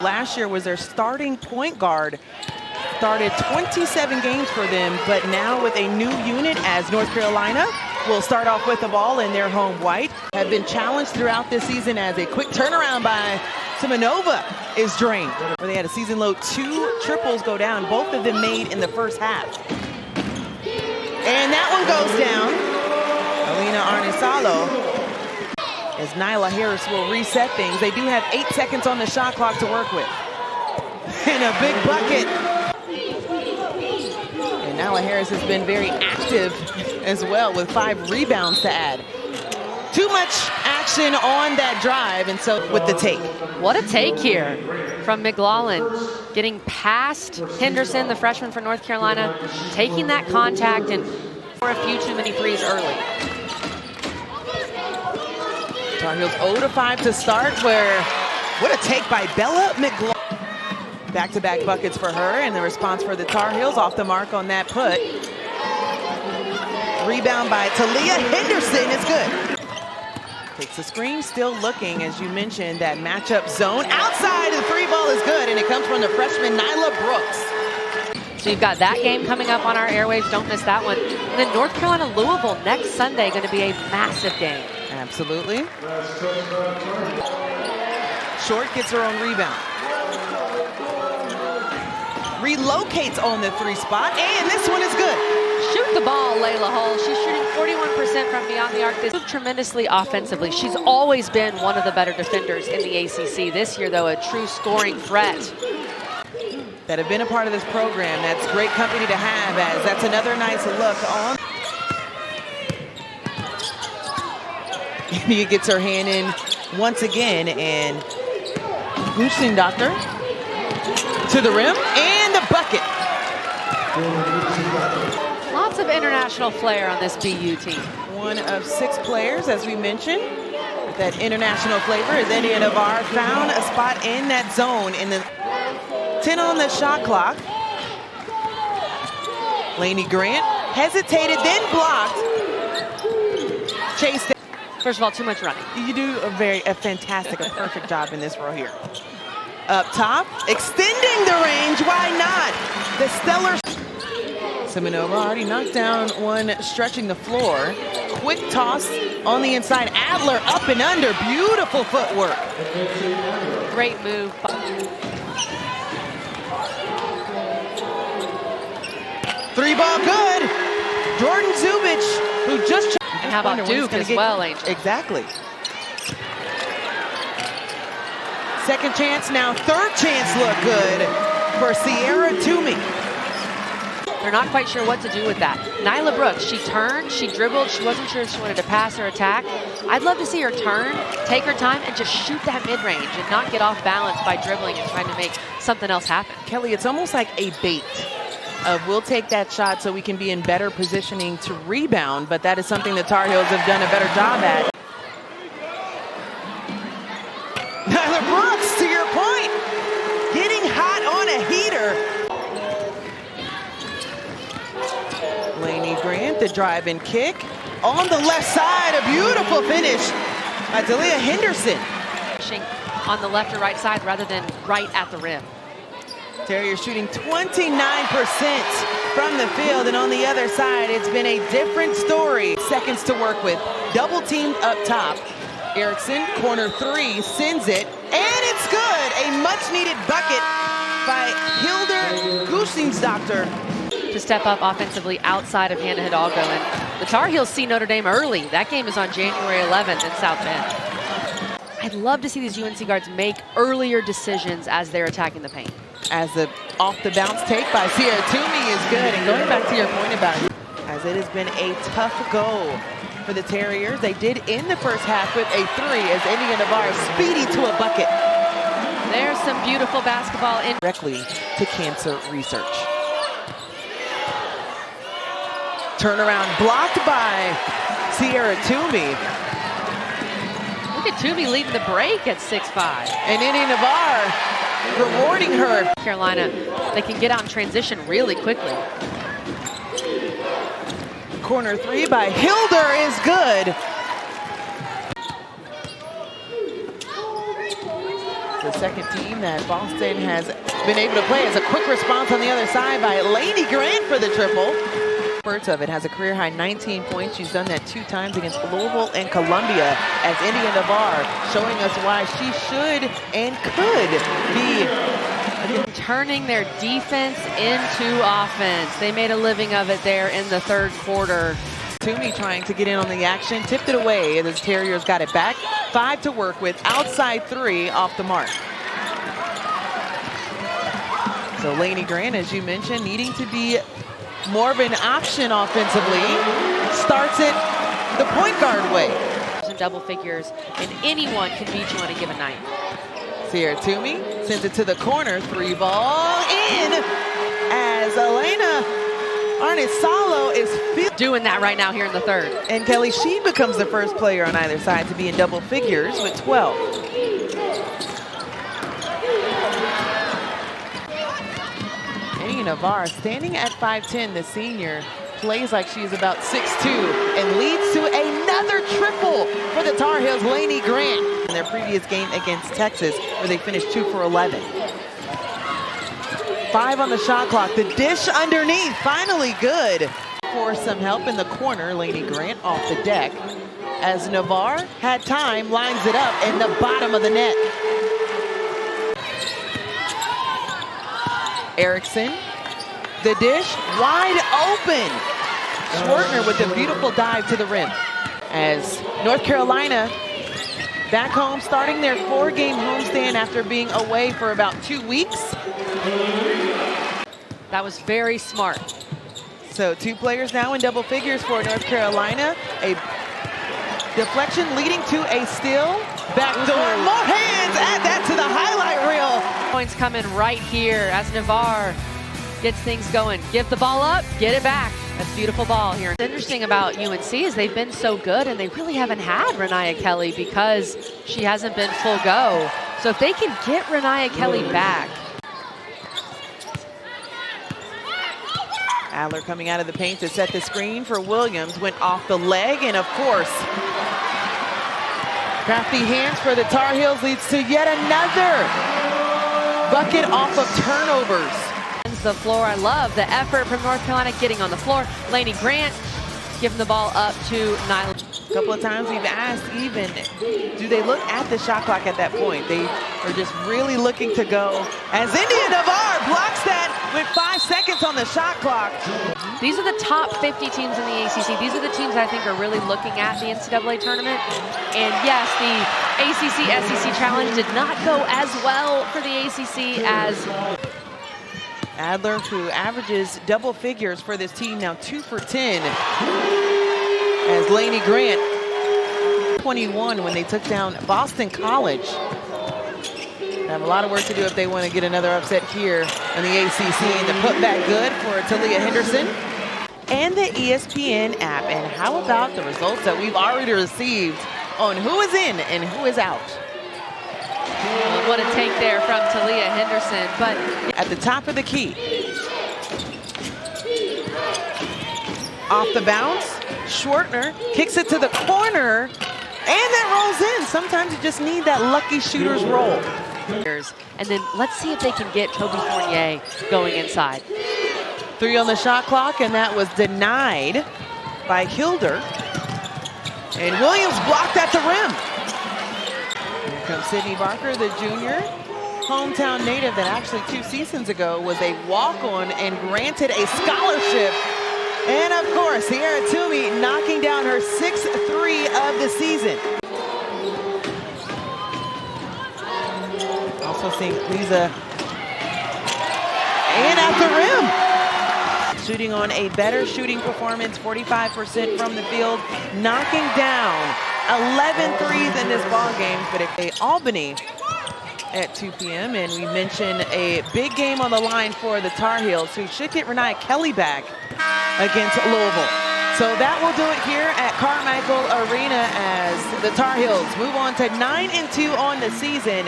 Last year was their starting point guard. Started 27 games for them, but now with a new unit as North Carolina will start off with the ball in their home white. Have been challenged throughout this season as a quick turnaround by Simonova is drained. Where they had a season low 2 triples go down, both of them made in the first half. And that one goes down. Elina Aarnisalo, as Nyla Harris will reset things. They do have 8 seconds on the shot clock to work with. And a big bucket. And Nyla Harris has been very active as well with 5 rebounds to add. Too much action on that drive, and so with the take. What a take here from McLaughlin. Getting past Henderson, the freshman for North Carolina, taking that contact and for a few too many threes early. Tar Heels 0-5 to start, where what a take by Bella McLaughlin. Back-to-back buckets for her, and the response for the Tar Heels off the mark on that put. Rebound by Taliyah Henderson is good. Takes the screen, still looking, as you mentioned, that matchup zone. Outside, the 3 ball is good, and it comes from the freshman Nyla Brooks. So you've got that game coming up on our airwaves. Don't miss that one. And then North Carolina Louisville next Sunday, going to be a massive game. Absolutely. Short gets her own rebound. Relocates on the 3 spot, and this one is good. Shoot the ball, Layla Hull. She's shooting 41% from beyond the arc. This moved tremendously offensively. She's always been one of the better defenders in the ACC. This year, though, a true scoring threat. That have been a part of this program. That's great company to have, as that's another nice look on. India gets her hand in once again, and Gushing Doctor to the rim, and the bucket. Lots of international flair on this BU team. One of 6 players, as we mentioned, with that international flavor, as Indya Nivar found a spot in that zone in the 10 on the shot clock. Lainey Grant hesitated, then blocked. Chased. First of all, too much running. You do a fantastic, a perfect job in this row here. Up top, extending the range, why not? The stellar. Simonova already knocked down one, stretching the floor. Quick toss on the inside. Adler up and under, beautiful footwork. Great move. 3 ball good. Jordan Zubich, who just. And how about Duke as well, Angel? Exactly. Second chance, now third chance look good for Sierra Toomey. They're not quite sure what to do with that. Nyla Brooks, she turned, she dribbled, she wasn't sure if she wanted to pass or attack. I'd love to see her turn, take her time, and just shoot that mid-range and not get off balance by dribbling and trying to make something else happen. Kelly, it's almost like a bait of we'll take that shot so we can be in better positioning to rebound, but that is something the Tar Heels have done a better job at. Nyla Brooks, to your point, getting hot on a heater. Lainey Grant, the drive and kick. On the left side, a beautiful finish by Taliyah Henderson. On the left or right side rather than right at the rim. Terriers shooting 29% from the field, and on the other side, it's been a different story. Seconds to work with. Double teamed up top. Erickson, corner 3, sends it, and it's good. A much-needed bucket by Hilder Gushing's-Doctor. To step up offensively outside of Hannah Hidalgo. And the Tar Heels see Notre Dame early. That game is on January 11th in South Bend. I'd love to see these UNC guards make earlier decisions as they're attacking the paint. As the off-the-bounce take by Sierra Toomey is good. And going back to your point about it, as it has been a tough goal for the Terriers. They did end the first half with a 3 as Indya Nivar speedy to a bucket. There's some beautiful basketball in directly to cancer research. Turnaround blocked by Sierra Toomey. Look at Toomey leading the break at 6'5". And Indya Nivar rewarding her. Carolina, they can get out in transition really quickly. Corner 3 by Hilder is good. The second team that Boston has been able to play. As a quick response on the other side by Elina Grant for the triple. Spurts of it, has a career high 19 points. She's done that 2 times against Louisville and Columbia, as Indya Nivar showing us why she should and could be turning their defense into offense. They made a living of it there in the third quarter. Toomey trying to get in on the action, tipped it away, and the Terriers got it back. 5 to work with, outside 3 off the mark. So Elina Grant, as you mentioned, needing to be more of an option offensively, starts it the point guard way. In double figures, and anyone can beat you on a given night. Sierra Toomey sends it to the corner, 3 ball in, as Elina Aarnisalo is doing that right now here in the third. And Kelly, she becomes the first player on either side to be in double figures with 12. Indya Nivar, standing at 5'10", the senior, plays like she's about 6'2", and leads to another triple for the Tar Heels. Elina Grant in their previous game against Texas, where they finished 2 for 11. 5 on the shot clock. The dish underneath, finally good. For some help in the corner, Elina Grant off the deck. As Nivar had time, lines it up in the bottom of the net. Erickson, the dish, wide open. Schwartner with a beautiful dive to the rim. As North Carolina back home, starting their 4-game homestand after being away for about 2 weeks. That was very smart. So 2 players now in double figures for North Carolina. A deflection leading to a steal. Backdoor, more hands, add that to the highlight reel. Points coming right here as Nivar gets things going. Give the ball up, get it back. That's a beautiful ball here. What's interesting about UNC is they've been so good and they really haven't had Rania Kelly because she hasn't been full go. So if they can get Rania Kelly back. Adler coming out of the paint to set the screen for Williams, went off the leg, and of course, crafty hands for the Tar Heels leads to yet another bucket off of turnovers. The floor, I love the effort from North Carolina getting on the floor. Elina Grant giving the ball up to Nyla. A couple of times we've asked even, do they look at the shot clock at that point? They are just really looking to go. As Indya Nivar blocks that with 5 seconds on the shot clock. These are the top 50 teams in the ACC. These are the teams I think are really looking at the NCAA tournament. And yes, the ACC-SEC challenge did not go as well for the ACC as Adler, who averages double figures for this team now, 2 for 10. As Elina Grant, 21 when they took down Boston College. They have a lot of work to do if they want to get another upset here in the ACC. And the putback good for Taliyah Henderson. And the ESPN app. And how about the results that we've already received on who is in and who is out? What a take there from Taliyah Henderson, but at the top of the key. Off the bounce, Schwartner kicks it to the corner, and that rolls in. Sometimes you just need that lucky shooter's roll. And then let's see if they can get Toby Fournier going inside. 3 on the shot clock, and that was denied by Hilder. And Williams blocked at the rim. Here comes Sydney Barker, the junior, hometown native that actually 2 seasons ago was a walk-on and granted a scholarship. And of course, Sierra Toomey knocking down her 6th 3 of the season. Also seeing Lisa and at the rim. Shooting on a better shooting performance, 45% from the field, knocking down 11 threes in this ball game. But it's Albany at 2 p.m. And we mentioned a big game on the line for the Tar Heels, who should get Rania Kelly back against Louisville. So that will do it here at Carmichael Arena as the Tar Heels move on to 9-2 on the season.